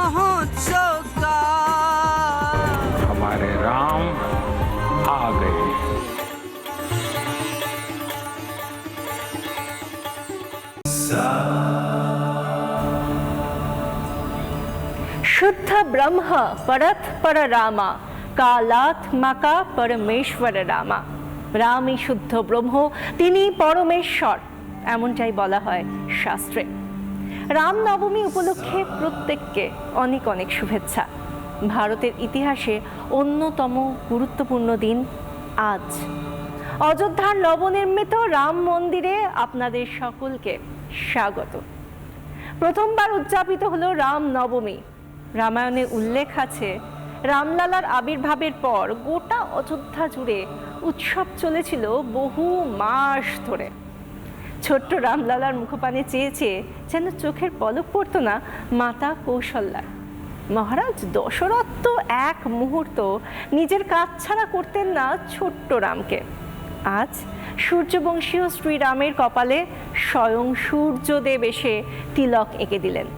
महोत्सव का। हमारे राम आ गए। शुद्ध ब्रह्म परत पर रामा, कालात्मका परमेश्वर रामा। রামই শুদ্ধ ব্রহ্ম, তিনি পরমেশ্বর, এমনটাই বলা হয় শাস্ত্রে। রামনবমী উপলক্ষে প্রত্যেককে অনেক অনেক শুভেচ্ছা। ভারতের ইতিহাসে অন্যতম গুরুত্বপূর্ণ দিন আজ। অযোধ্যার নবনির্মিত রাম মন্দিরে আপনাদের সকলকে স্বাগত। প্রথমবার উদযাপিত হলো রাম নবমী। রামায়ণে উল্লেখ আছে, রামলালার আবির্ভাবের পর গোটা অযোধ্যা জুড়ে উৎসব চলেছিল বহু মাস ধরে। ছোট্ট রামলালার মুখপানে চেয়ে চেয়ে যেন চোখের পলক পড়তো না মাতা কৌশল্যার। মহারাজ দশরথ তো এক মুহূর্ত নিজের কাজ ছাড়া করতেন না ছোট্ট রামকে। আজ সূর্যবংশীয় শ্রীরামের কপালে স্বয়ং সূর্যদেব এসে তিলক এঁকে দিলেন।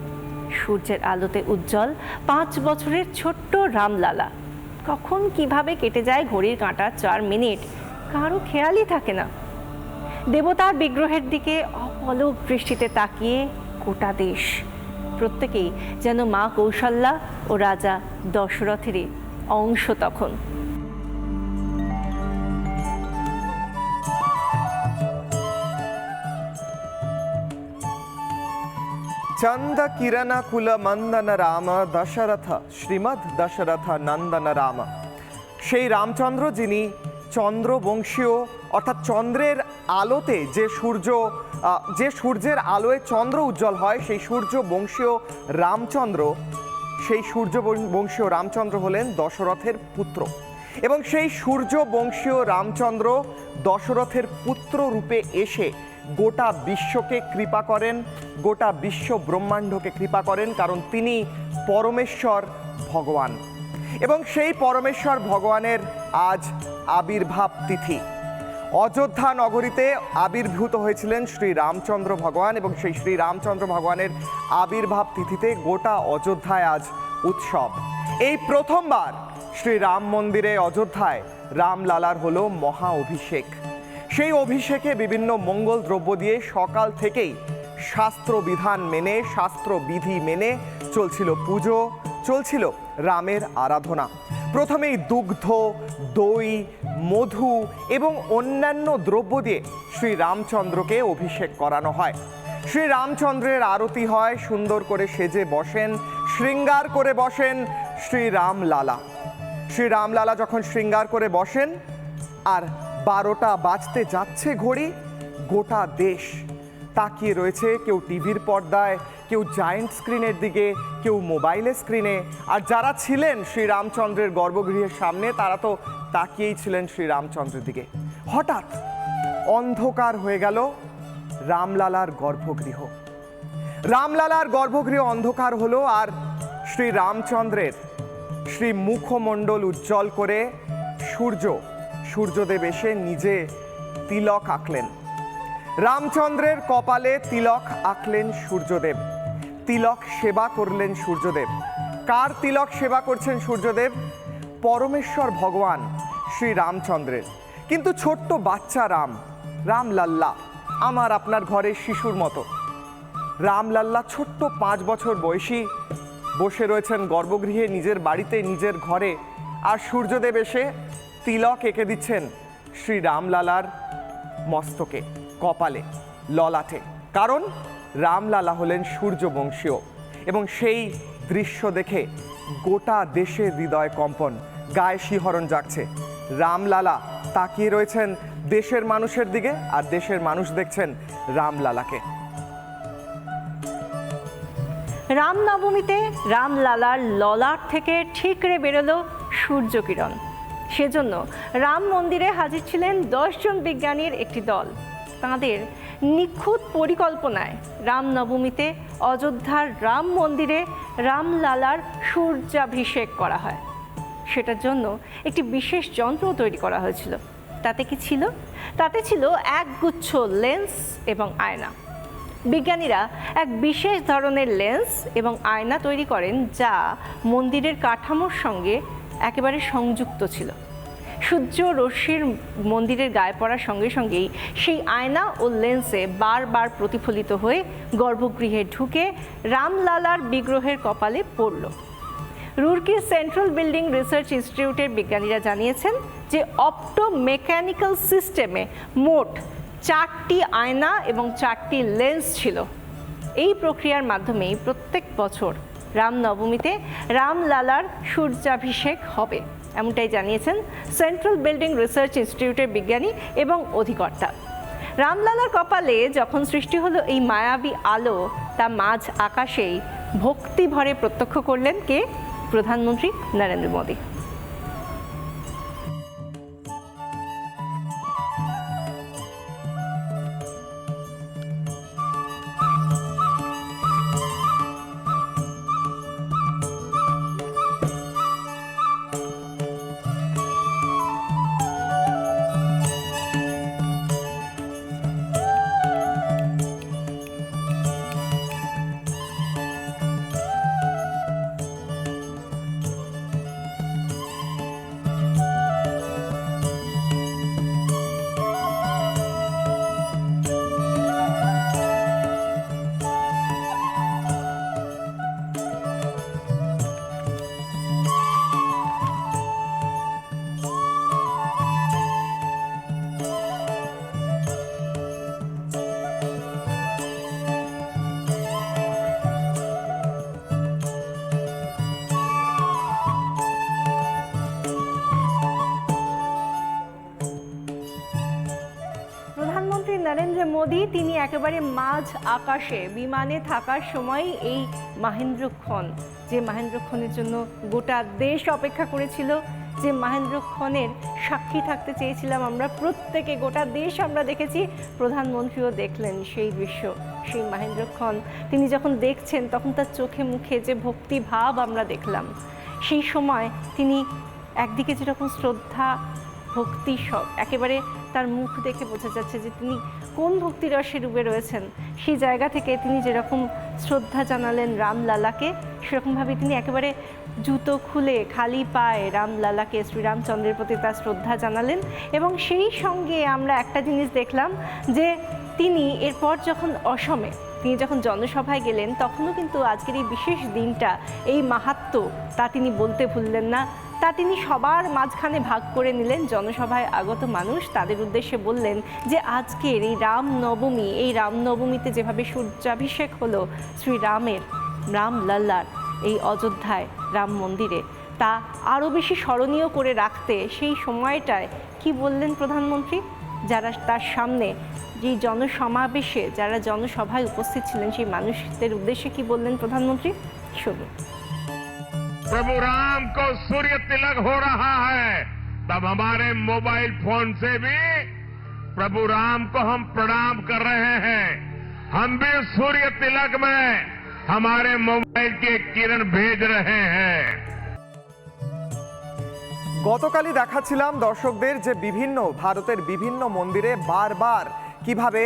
সূর্যের আলোতে উজ্জ্বল 5 বছরের ছোট্ট রামলালা। কখন কিভাবে কেটে যায় ঘড়ির কাঁটা 4 মিনিট কারো খেয়ালই থাকে না। দেবতার বিগ্রহের দিকে অপলক দৃষ্টিতে তাকিয়ে গোটা দেশ, প্রত্যেকেই যেন মা কৌশল্যা ও রাজা দশরথেরই অংশ তখন। চন্দ কিরণ কুল মন্দন রাম দশরথ শ্রীমদ দশরথ নন্দন রাম। সেই রামচন্দ্র যিনি চন্দ্রবংশীয়, অর্থাৎ চন্দ্রের আলোতে যে সূর্যের আলোয় চন্দ্র উজ্জ্বল হয়, সেই সূর্যবংশীয় রামচন্দ্র, সেই সূর্যবংশীয় রামচন্দ্র হলেন দশরথের পুত্র। এবং সেই সূর্যবংশীয় রামচন্দ্র দশরথের পুত্র রূপে এসে গোটা বিশ্বকে কৃপা করেন, গোটা বিশ্ব ব্রহ্মাণ্ডকে কৃপা করেন, কারণ তিনি পরমেশ্বর ভগবান। এবং সেই পরমেশ্বর ভগবানের আজ আবির্ভাব তিথি। অযোধ্যা নগরীতে আবির্ভূত হয়েছিলেন শ্রী রামচন্দ্র ভগবান, এবং সেই শ্রী রামচন্দ্র ভগবানের আবির্ভাব তিথিতে গোটা অযোধ্যায় আজ উৎসব। এই প্রথমবার শ্রী রাম মন্দিরে অযোধ্যায় রামলালার হলো মহা অভিষেক। সেই অভিষেকে বিভিন্ন মঙ্গল দ্রব্য দিয়ে সকাল থেকেই শাস্ত্রবিধান মেনে, শাস্ত্রবিধি মেনে চলছিল পুজো, চলছিল রামের আরাধনা। প্রথমেই দুগ্ধ, দই, মধু এবং অন্যান্য দ্রব্য দিয়ে শ্রী রামচন্দ্রকে অভিষেক করানো হয়। শ্রী রামচন্দ্রের আরতি হয়, সুন্দর করে সেজে বসেন, শৃঙ্গার করে বসেন শ্রী রামলালা। শ্রী রামলালা যখন শৃঙ্গার করে বসেন আর 12টা বাজতে যাচ্ছে ঘড়ি, গোটা দেশ তাকিয়ে রয়েছে, কেউ টিভির পর্দায়, কেউ জায়েন্ট স্ক্রিনের দিকে, কেউ মোবাইলের স্ক্রিনে। আর যারা ছিলেন শ্রী রামচন্দ্রের গর্ভগৃহের সামনে, তারা তো তাকিয়েই ছিলেন শ্রী রামচন্দ্রের দিকে। হঠাৎ অন্ধকার হয়ে গেল রামলালার গর্ভগৃহ। রামলালার গর্ভগৃহ অন্ধকার হলো, আর শ্রী রামচন্দ্রের শ্রী মুখমণ্ডল উজ্জ্বল করে সূর্যদেব এসে নিজে তিলক আঁকলেন। রামচন্দ্রের কপালে তিলক আঁকলেন সূর্যদেব, তিলক সেবা করলেন সূর্যদেব। কার তিলক সেবা করছেন সূর্যদেব? পরমেশ্বর ভগবান শ্রী রামচন্দ্রের। কিন্তু ছোট্ট বাচ্চা রামলাল্লা, আমার আপনার ঘরের শিশুর মতো রামলাল্লা, ছোট্ট 5 বছর বয়সী, বসে রয়েছেন গর্ভগৃহে, নিজের বাড়িতে, নিজের ঘরে। আর সূর্যদেব এসে তিলক এঁকে দিচ্ছেন শ্রী রামলালার মস্তকে, কপালে, ললাটে। কারণ রামলালা হলেন সূর্যবংশীয়। এবং সেই দৃশ্য দেখে গোটা দেশের হৃদয় কম্পন, গায়ে শিহরণ জাগছে। রামলালা তাকিয়ে রয়েছেন দেশের মানুষের দিকে, আর দেশের মানুষ দেখছেন রামলালাকে। রামনবমীতে রামলালার ললাট থেকে ঠিকরে বেরোলো সূর্যকিরণ। সেজন্য রাম মন্দিরে হাজির ছিলেন 10 জন বিজ্ঞানীর একটি দল। তাঁদের নিখুঁত পরিকল্পনায় রামনবমীতে অযোধ্যার রাম মন্দিরে রামলালার সূর্যাভিষেক করা হয়। সেটার জন্য একটি বিশেষ যন্ত্র তৈরি করা হয়েছিল। তাতে কি ছিল? তাতে ছিল একগুচ্ছ লেন্স এবং আয়না। বিজ্ঞানীরা এক বিশেষ ধরনের লেন্স এবং আয়না তৈরি করেন যা মন্দিরের কাঠামোর সঙ্গে একেবারে সংযুক্ত ছিল। সূর্য রশ্মির মন্দিরের গায়ে পড়ার সঙ্গে সঙ্গেই সেই আয়না ও লেন্সে বারবার প্রতিফলিত হয়ে গর্ভগৃহে ঢুকে রামলালার বিগ্রহের কপালে পড়ল। রুরকির সেন্ট্রাল বিল্ডিং রিসার্চ ইনস্টিটিউটের বিজ্ঞানীরা জানিয়েছেন যে অপটোমেকানিক্যাল সিস্টেমে মোট 4টি আয়না এবং 4টি লেন্স ছিল। এই প্রক্রিয়ার মাধ্যমেই প্রত্যেক বছর রামনবমীতে রামলালার সূর্যাভিষেক হবে, এমনটাই জানিয়েছেন সেন্ট্রাল বিল্ডিং রিসার্চ ইনস্টিটিউটের বিজ্ঞানী এবং অধিকর্তা। রামলালার কপালে যখন সৃষ্টি হলো এই মায়াবী আলো, তা মাঝ আকাশেই ভক্তি ভরে প্রত্যক্ষ করলেন কে? প্রধানমন্ত্রী নরেন্দ্র মোদী। প্রধানমন্ত্রী নরেন্দ্র মোদী তিনি একেবারে মাঝ আকাশে বিমানে থাকার সময় এই মাহেন্দ্রক্ষণ, যে মাহেন্দ্রক্ষণের জন্য গোটা দেশ অপেক্ষা করেছিল, যে মাহেন্দ্রক্ষণের সাক্ষী থাকতে চেয়েছিলাম আমরা প্রত্যেকে, গোটা দেশ আমরা দেখেছি, প্রধানমন্ত্রীও দেখলেন সেই দৃশ্য। সেই মাহেন্দ্রক্ষণ তিনি যখন দেখছেন তখন তার চোখে মুখে যে ভক্তি ভাব আমরা দেখলাম। সেই সময় তিনি একদিকে যেরকম শ্রদ্ধা ভক্তি সব একেবারে তার মুখ দেখে বোঝা যাচ্ছে যে তিনি কোন ভক্তিরসে ডুবে রয়েছেন। সেই জায়গা থেকে তিনি যেরকম শ্রদ্ধা জানালেন রামলালাকে, সেরকমভাবে তিনি একেবারে জুতো খুলে খালি পায়ে রামলালাকে, শ্রীরামচন্দ্রের প্রতি তার শ্রদ্ধা জানালেন। এবং সেই সঙ্গে আমরা একটা জিনিস দেখলাম যে তিনি এরপর যখন অসমে তিনি যখন জনসভায় গেলেন, তখনও কিন্তু আজকের এই বিশেষ দিনটা, এই মাহাত্ম্য, তা তিনি বলতে ভুললেন না। তা তিনি সবার মাঝখানে ভাগ করে নিলেন। জনসভায় আগত মানুষ, তাদের উদ্দেশ্যে বললেন যে আজকের এই রামনবমী, এই রামনবমীতে যেভাবে সূর্যাভিষেক হলো শ্রীরামের, রামলাল্লার এই অযোধ্যায় রাম মন্দিরে, তা আরও বেশি স্মরণীয় করে রাখতে সেই সময়টায় কি বললেন প্রধানমন্ত্রী? যারা তার সামনে, যে জনসমাবেশে যারা জনসভায় উপস্থিত ছিলেন, সেই মানুষদের উদ্দেশ্যে কি বললেন প্রধানমন্ত্রী? শুনুন। प्रभु राम को सूर्य तिलक हो रहा है, तब हमारे मोबाइल फोन से भी प्रभु राम को हम प्रणाम कर रहे हैं। हम भी सूर्य तिलक में हमारे मोबाइल की किरण भेज रहे हैं। গতকালই দেখাচ্ছিলাম দর্শকদের যে বিভিন্ন ভারতের বিভিন্ন মন্দিরে বারবার কিভাবে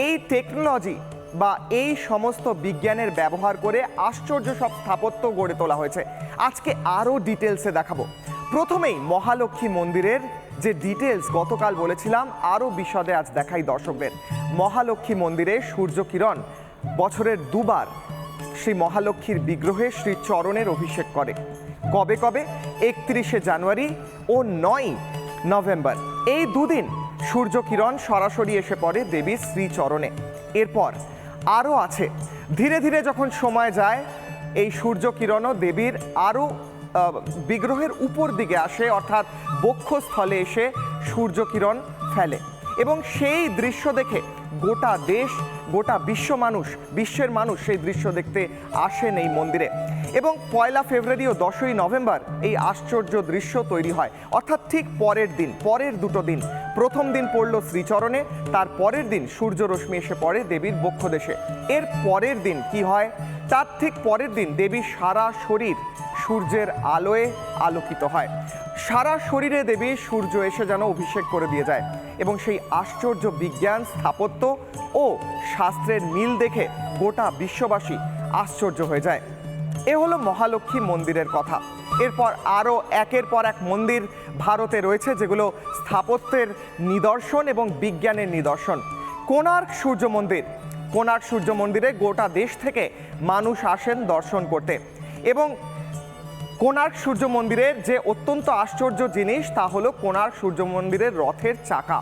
এই টেকনোলজি বা এই সমস্ত বিজ্ঞানের ব্যবহার করে আশ্চর্য সব স্থাপত্য গড়ে তোলা হয়েছে। আজকে আরও ডিটেলসে দেখাবো। প্রথমেই মহালক্ষ্মী মন্দিরের যে ডিটেলস গতকাল বলেছিলাম, আরও বিশদে আজ দেখাই দর্শকদের। মহালক্ষ্মী মন্দিরে সূর্যকিরণ বছরের দুবার শ্রী মহালক্ষ্মীর বিগ্রহে শ্রী চরণের অভিষেক করে। কবে কবে? 31শে জানুয়ারি ও 9ই নভেম্বর। এই দুদিন সূর্যকিরণ সরাসরি এসে পড়ে দেবীর শ্রীচরণে। এরপর আরও আছে, ধীরে ধীরে যখন সময় যায় এই সূর্যকিরণও দেবীর আরও বিগ্রহের উপর দিকে আসে, অর্থাৎ বক্ষস্থলে এসে সূর্যকিরণ ফেলে। এবং সেই দৃশ্য দেখে গোটা দেশ, গোটা বিশ্বের মানুষ সেই দৃশ্য দেখতে আসেন এই মন্দিরে। এবং 1 ফেব্রুয়ারি ও 10ই নভেম্বর এই আশ্চর্য দৃশ্য তৈরি হয়, অর্থাৎ ঠিক পরের দিন, পরের দুটো দিন। প্রথম দিন পড়ল শ্রীচরণে, তার পরের দিন সূর্য রশ্মি এসে পড়ে দেবীর বক্ষদেশে। এর পরের দিন কি হয়? তার ঠিক পরের দিন দেবীর সারা শরীর সূর্যের আলোয় আলোকিত হয়। সারা শরীরে দেবী সূর্য এসে যেন অভিষেক করে দিয়ে যায় এবং সেই আশ্চর্য বিজ্ঞান, স্থাপত্য ও শাস্ত্রের মিল দেখে গোটা বিশ্ববাসী আশ্চর্য হয়ে যায়। এ হলো মহালক্ষ্মী মন্দিরের কথা। এরপর আরও একের পর এক মন্দির ভারতে রয়েছে যেগুলো স্থাপত্যের নিদর্শন এবং বিজ্ঞানের নিদর্শন। কোণার্ক সূর্য মন্দির, কোণার্ক সূর্য মন্দিরে গোটা দেশ থেকে মানুষ আসেন দর্শন করতে এবং কোণার্ক সূর্য মন্দিরের যে অত্যন্ত আশ্চর্য জিনিস তা হলো কোণার্ক সূর্য মন্দিরের রথের চাকা।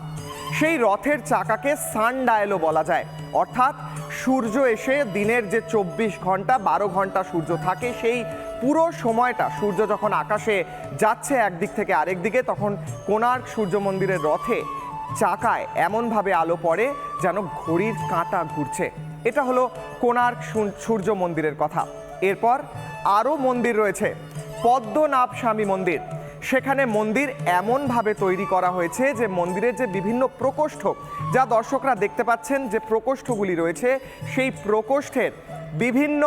সেই রথের চাকাকে সানডায়ালও বলা যায়, অর্থাৎ সূর্য এসে দিনের যে 24 ঘন্টা 12 ঘন্টা সূর্য থাকে সেই পুরো সময়টা সূর্য যখন আকাশে যাচ্ছে একদিক থেকে আরেক দিকে তখন কোণার্ক সূর্য মন্দিরের রথে চাকায় এমনভাবে আলো পড়ে যেন ঘড়ির কাঁটা ঘুরছে। এটা হলো কোণার্ক সূর্য মন্দিরের কথা। এরপর আরও মন্দির রয়েছে, পদ্মনাভ স্বামী মন্দির। সেখানে মন্দির এমনভাবে তৈরি করা হয়েছে যে মন্দিরের যে বিভিন্ন প্রকোষ্ঠ, যা দর্শকরা দেখতে পাচ্ছেন যে প্রকোষ্ঠগুলি রয়েছে সেই প্রকোষ্ঠের বিভিন্ন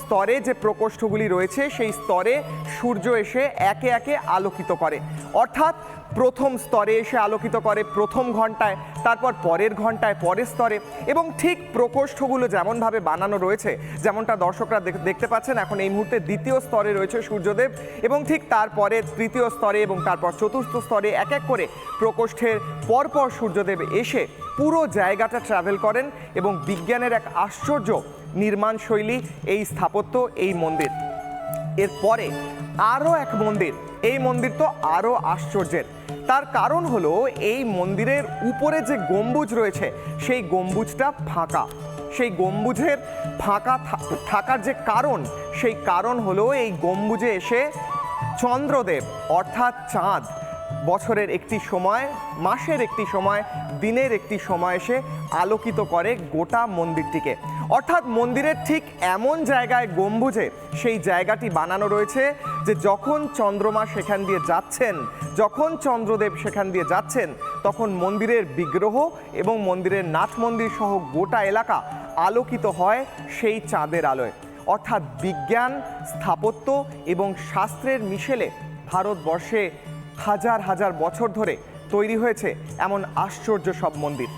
স্তরে যে প্রকোষ্ঠগুলি রয়েছে সেই স্তরে সূর্য এসে একে একে আলোকিত করে। অর্থাৎ প্রথম স্তরে এসে আলোকিত করে প্রথম ঘন্টায়, তারপর পরের ঘন্টায় পরের স্তরে, এবং ঠিক প্রকোষ্ঠগুলো যেমনভাবে বানানো রয়েছে, যেমনটা দর্শকরা দেখতে পাচ্ছেন এখন এই মুহূর্তে দ্বিতীয় স্তরে রয়েছে সূর্যদেব এবং ঠিক তারপরে তৃতীয় স্তরে এবং তারপর চতুর্থ স্তরে এক এক করে প্রকোষ্ঠের পরপর সূর্যদেব এসে পুরো জায়গাটা ট্রাভেল করেন এবং বিজ্ঞানের এক আশ্চর্য নির্মাণ শৈলী এই স্থাপত্য, এই মন্দির। এরপরে আরও এক মন্দির, এই মন্দির তো আরও আশ্চর্যের। তার কারণ হলো এই মন্দিরের উপরে যে গম্বুজ রয়েছে সেই গম্বুজটা ফাঁকা। সেই গম্বুজের ফাঁকা থাকার যে কারণ, সেই কারণ হলো এই গম্বুজে এসে চন্দ্রদেব অর্থাৎ চাঁদ বছরের একটি সময়, মাসের একটি সময়, দিনের একটি সময় এসে আলোকিত করে গোটা মন্দিরটিকে। অর্থাৎ মন্দিরের ঠিক এমন জায়গায় গম্বুজে সেই জায়গাটি বানানো রয়েছে যে যখন চন্দ্রমা সেখান দিয়ে যাচ্ছেন, যখন চন্দ্রদেব সেখান দিয়ে যাচ্ছেন তখন মন্দিরের বিগ্রহ এবং মন্দিরের নাট মন্দির সহ গোটা এলাকা আলোকিত হয় সেই চাঁদের আলোয়। অর্থাৎ বিজ্ঞান, স্থাপত্য এবং শাস্ত্রের মিশেলে ভারতবর্ষে হাজার হাজার বছর ধরে তৈরি হয়েছে এমন আশ্চর্য সব মন্দির।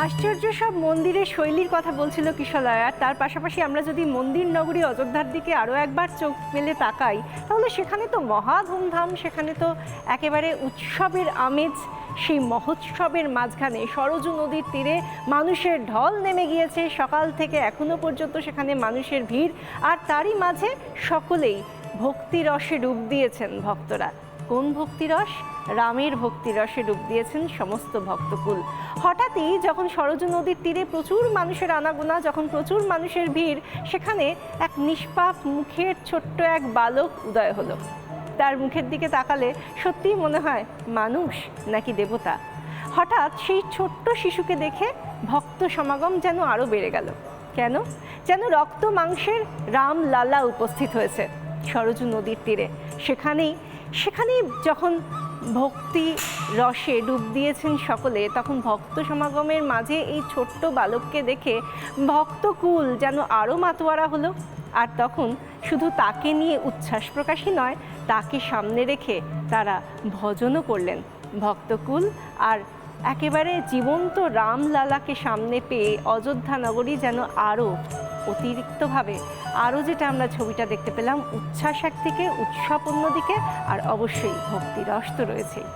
আশ্চর্য সব মন্দিরের শৈলীর কথা বলছিল কিশলয়। আর তার পাশাপাশি আমরা যদি মন্দির নগরী অযোধ্যার দিকে আরও একবার চোখ মেলে তাকাই তাহলে সেখানে তো মহা ধুমধাম, সেখানে তো একেবারে উৎসবের আমেজ। সেই মহোৎসবের মাঝখানে সরজু নদীর তীরে মানুষের ঢল নেমে গিয়েছে, সকাল থেকে এখনো পর্যন্ত সেখানে মানুষের ভিড়, আর তারই মাঝে সকলেই ভক্তিরসে ডুব দিয়েছেন ভক্তরা। কোন ভক্তিরস? রামের ভক্তিরসে ডুব দিয়েছেন সমস্ত ভক্তকুল। হঠাৎই যখন সরজু নদীর তীরে প্রচুর মানুষের আনাগোনা, যখন প্রচুর মানুষের ভিড়, সেখানে এক নিষ্পাপ মুখের ছোট্ট এক বালক উদয় হলো। তার মুখের দিকে তাকালে সত্যিই মনে হয় মানুষ নাকি দেবতা। হঠাৎ সেই ছোট্ট শিশুকে দেখে ভক্ত সমাগম যেন আরও বেড়ে গেল। কেন? যেন রক্ত মাংসের রাম লালা উপস্থিত হয়েছে সরজু নদীর তীরে। সেখানেই যখন ভক্তি রসে ডুব দিয়েছেন সকলে, তখন ভক্ত সমাগমের মাঝে এই ছোট্ট বালককে দেখে ভক্তকুল যেন আরও মাতোয়ারা হলো। আর তখন শুধু তাকে নিয়ে উচ্ছ্বাস প্রকাশই নয়, তাকে সামনে রেখে তারা ভজনও করলেন ভক্তকুল। আর একেবারে জীবন্ত রামলালাকে সামনে পেয়ে অযোধ্যা নগরী যেন আরও অতিরিক্তভাবে আরও যেটা আমরা ছবিটা দেখতে পেলাম, উচ্ছ্বাস একদিকে, উৎসব অন্যদিকে, আর অবশ্যই ভক্তিরস তো রয়েছেই।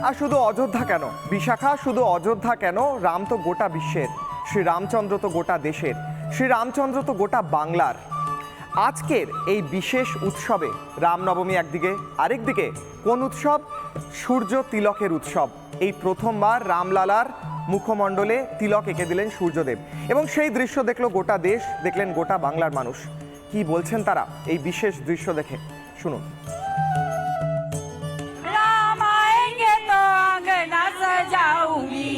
আর শুধু অযোধ্যা কেন বিশাখা, শুধু অযোধ্যা কেন, রাম তো গোটা বিশ্বের, শ্রী রামচন্দ্র তো গোটা দেশের, শ্রী রামচন্দ্র তো গোটা বাংলার। আজকের এই বিশেষ উৎসবে রামনবমী একদিকে, আরেকদিকে কোন উৎসব? সূর্য তিলকের উৎসব। এই প্রথমবার রামলালার মুখমণ্ডলে তিলক এঁকে দিলেন সূর্যদেব এবং সেই দৃশ্য দেখলো গোটা দেশ, দেখলেন গোটা বাংলার মানুষ। কি বলছেন তারা এই বিশেষ দৃশ্য দেখে? শুনুন। राम आएंगे तो अंगना सजाऊंगी,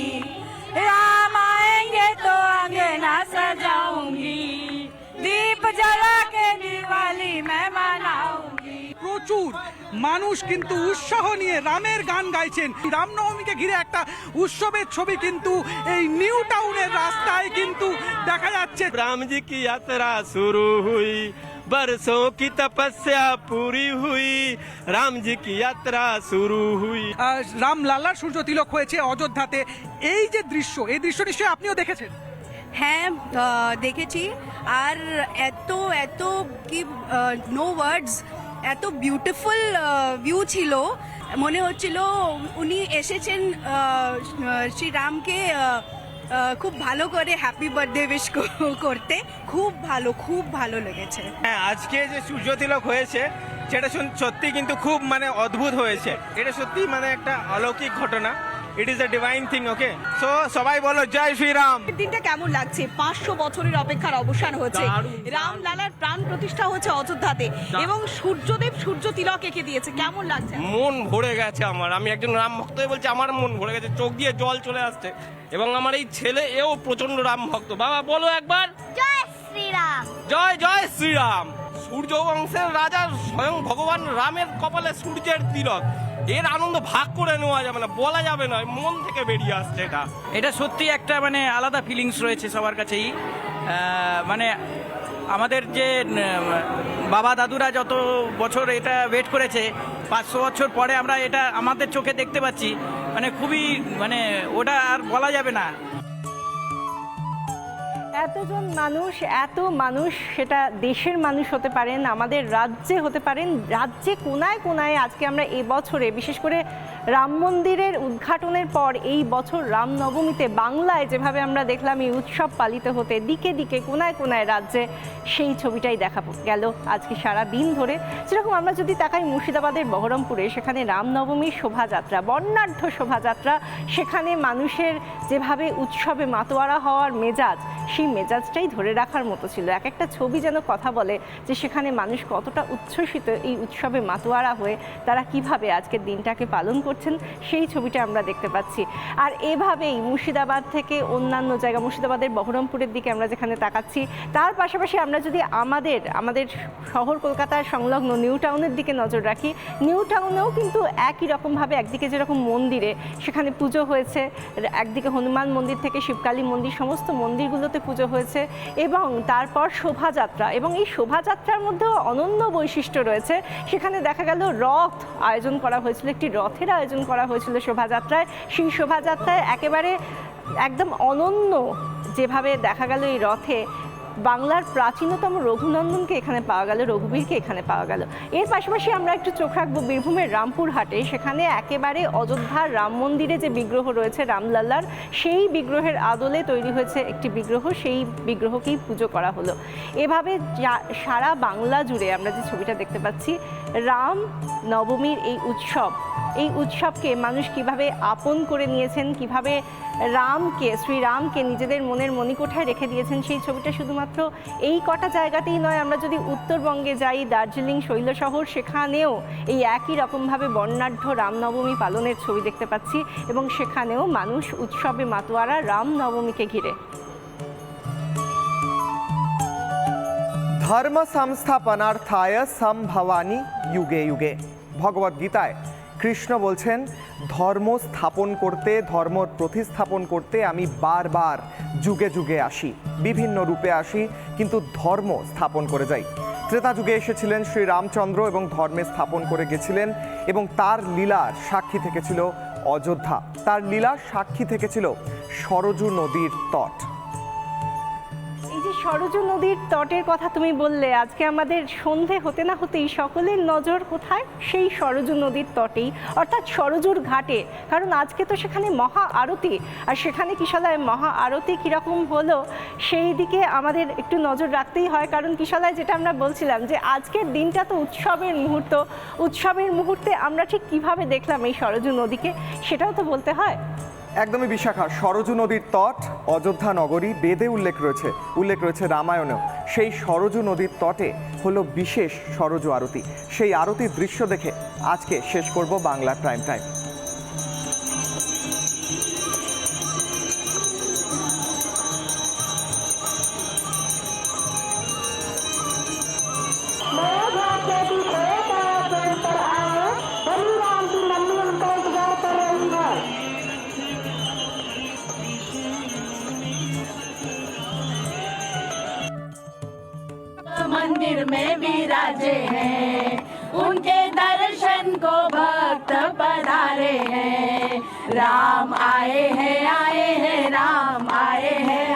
राम आएंगे तो अंगना सजाऊंगी, दीप जला के दिवाली मैं मनाऊंगी। প্রচুর মানুষ কিন্তু উৎসাহ নিয়ে রামের গান গাইছেন। রামনবমীকে ঘিরে একটা উৎসবের ছবি কিন্তু এই নিউ টাউনের রাস্তায় কিন্তু দেখা যাচ্ছে। राम जी की यात्रा शुरू हुई, बरसों की तपस्या पूरी हुई, राम जी की यात्रा शुरू हुई। রামলালার সূর্য তিলক হয়েছে অযোধ্যাতে। এই যে দৃশ্য, এই দৃশ্য নিশ্চয়ই আপনিও দেখেছেন। হ্যাঁ দেখেছি। আর এত এত কি নো ওয়ার্ডস, এত বিউটিফুল ভিউ ছিল। মনে হচ্ছিল উনি এসেছেন শ্রীরামকে খুব ভালো করে হ্যাপি বার্থডে উইশ করতে। খুব ভালো লেগেছে। হ্যাঁ, আজকে যে সূর্য তিলক হয়েছে সেটা সত্যি কিন্তু খুব মানে অদ্ভুত হয়েছে। এটা সত্যি মানে একটা অলৌকিক ঘটনা। It is a divine thing. Okay, so সবাই বলো জয় শ্রীরাম। দিনটা কেমন লাগছে? 500 বছরের অপেক্ষার অবসান হচ্ছে। রামলালার প্রাণ প্রতিষ্ঠা হচ্ছে অযোধ্যাতে এবং সূর্যদেব সূর্য তিলক এঁকে দিয়েছে। কেমন লাগছে? মন ভরে গেছে আমার। আমি একজন রাম ভক্ত হয়ে বলছি, আমার মন ভরে গেছে, চোখ দিয়ে জল চলে আসছে। এবং আমার এই ছেলে এও প্রচন্ড রাম ভক্ত। বাবা বলো একবার জয় শ্রীরাম। জয় জয় শ্রীরাম। সূর্য বংশের রাজা স্বয়ং ভগবান রামের কপালে সূর্যের তিলক। এর আনন্দ ভাগ করে নেওয়া যাবে না, বলা যাবে না, মন থেকে বেরিয়ে আসছে। এটা সত্যি একটা মানে আলাদা ফিলিংস রয়েছে সবার কাছেই। মানে আমাদের যে বাবা দাদুরা যত বছর এটা ওয়েট করেছে, 500 বছর পরে আমরা এটা আমাদের চোখে দেখতে পাচ্ছি। মানে খুবই মানে ওটা আর বলা যাবে না। এত মানুষ, সেটা দেশের মানুষ হতে পারেন, আমাদের রাজ্যে হতে পারেন, রাজ্যে কোনায় কোনায় আজকে আমরা এবছরে বিশেষ করে রাম মন্দিরের উদ্ঘাটনের পর এই বছর রামনবমীতে বাংলায় যেভাবে আমরা দেখলাম এই উৎসব পালিত হতে দিকে দিকে কোনায় কোনায় রাজ্যে, সেই ছবিটাই দেখা গেল আজকে সারা দিন ধরে। যেরকম আমরা যদি তাকাই মুর্শিদাবাদের বহরমপুরে, সেখানে রামনবমীর শোভাযাত্রা, বর্ণাঢ্য শোভাযাত্রা, সেখানে মানুষের যেভাবে উৎসবে মাতোয়ারা হওয়ার মেজাজ, সেই মেজাজটাই ধরে রাখার মতো ছিল। এক একটা ছবি যেন কথা বলে যে সেখানে মানুষ কতটা উচ্ছ্বসিত এই উৎসবে মাতোয়ারা হয়ে তারা কিভাবে আজকের দিনটাকে পালন করছেন, সেই ছবিটা আমরা দেখতে পাচ্ছি। আর এভাবেই মুর্শিদাবাদ থেকে অন্যান্য জায়গা, মুর্শিদাবাদের বহরমপুরের দিকে আমরা যেখানে তাকাচ্ছি, তার পাশাপাশি আমরা যদি আমাদের শহর কলকাতার সংলগ্ন নিউ টাউনের দিকে নজর রাখি, নিউ টাউনেও কিন্তু একই রকমভাবে একদিকে যেরকম মন্দিরে সেখানে পুজো হয়েছে, একদিকে হনুমান মন্দির থেকে শিবকালী মন্দির, সমস্ত মন্দিরগুলোতে পুজো হয়েছে এবং তারপর শোভাযাত্রা। এবং এই শোভাযাত্রার মধ্যেও অনন্য বৈশিষ্ট্য রয়েছে। সেখানে দেখা গেল রথ আয়োজন করা হয়েছিল, একটি রথের আয়োজন করা হয়েছিল শোভাযাত্রায়। সেই শোভাযাত্রায় একেবারে একদম অনন্য যেভাবে দেখা গেল এই রথে বাংলার প্রাচীনতম রঘুনন্দনকে এখানে পাওয়া গেল, রঘুবীরকে এখানে পাওয়া গেল। এর পাশাপাশি আমরা একটু চোখ রাখবো বীরভূমের রামপুরহাটে। সেখানে একেবারে অযোধ্যার রাম মন্দিরে যে বিগ্রহ রয়েছে রামলালার, সেই বিগ্রহের আদলে তৈরি হয়েছে একটি বিগ্রহ, সেই বিগ্রহকেই পুজো করা হলো। এভাবে সারা বাংলা জুড়ে আমরা যে ছবিটা দেখতে পাচ্ছি, রাম নবমীর এই উৎসবকে মানুষ কিভাবে আপন করে নিয়েছেন, কিভাবে শ্রীরামকে নিজেদের মনের মণিকোঠায় রেখে দিয়েছেন, সেই ছবিটা শুধুমাত্র এই কটা জায়গাতেই নয়। আমরা যদি উত্তরবঙ্গে যাই, দার্জিলিং শৈলশহর, সেখানেও এই একই রকমভাবে বর্ণাঢ্য রামনবমী পালনের ছবি দেখতে পাচ্ছি এবং সেখানেও মানুষ উৎসবে মাতোয়ারা রামনবমীকে ঘিরে। ধর্ম সংস্থাপনার্থায় সম্ভবানি যুগে যুগে। ভগবদ গীতায় কৃষ্ণ বলছেন, ধর্ম স্থাপন করতে, ধর্ম প্রতিস্থাপন করতে আমি বারবার যুগে যুগে আসি, বিভিন্ন রূপে আসি, কিন্তু ধর্ম স্থাপন করে যাই। ত্রেতা যুগে এসেছিলেন শ্রী রামচন্দ্র এবং ধর্মে স্থাপন করে গেছিলেন এবং তার লীলার সাক্ষী থেকেছিল অযোধ্যা, তার লীলার সাক্ষী থেকেছিল সরজু নদীর তট। সরজু নদীর তটের কথা তুমি বললে, আজকে আমাদের সন্ধে হতে না হতেই সকলের নজর কোথায়? সেই সরজু নদীর তটেই, অর্থাৎ সরজুর ঘাটে। কারণ আজকে তো সেখানে মহা আরতি, আর সেখানে কিশলয় মহা আরতি কীরকম হলো সেই দিকে আমাদের একটু নজর রাখতেই হয়। কারণ কিশলয় যেটা আমরা বলছিলাম যে আজকের দিনটা তো উৎসবের মুহূর্ত, উৎসবের মুহূর্তে আমরা ঠিক কিভাবে দেখলাম এই সরজু নদীকে, সেটাও তো বলতে হয়। একদমই বিশাখা, সরজু নদীর তট অযোধ্যা নগরী, বেদে উল্লেখ রয়েছে রামায়ণেও। সেই সরজু নদীর তটে হলো বিশেষ সরজু আরতি। সেই আরতির দৃশ্য দেখে আজকে শেষ করব বাংলা প্রাইম টাইম। मैं भाग्य की कोई का पर आओ मंदिर में विराजे हैं, उनके दर्शन को भक्त पधारे हैं। राम आए हैं राम आए हैं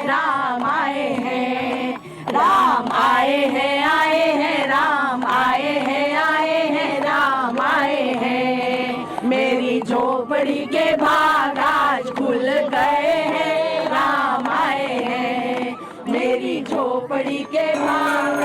राम आए हैं, राम आए हैं राम आए हैं राम आए हैं। मेरी झोपड़ी के भाग आज खुल गए हैं, राम आए हैं। मेरी झोपड़ी के भाग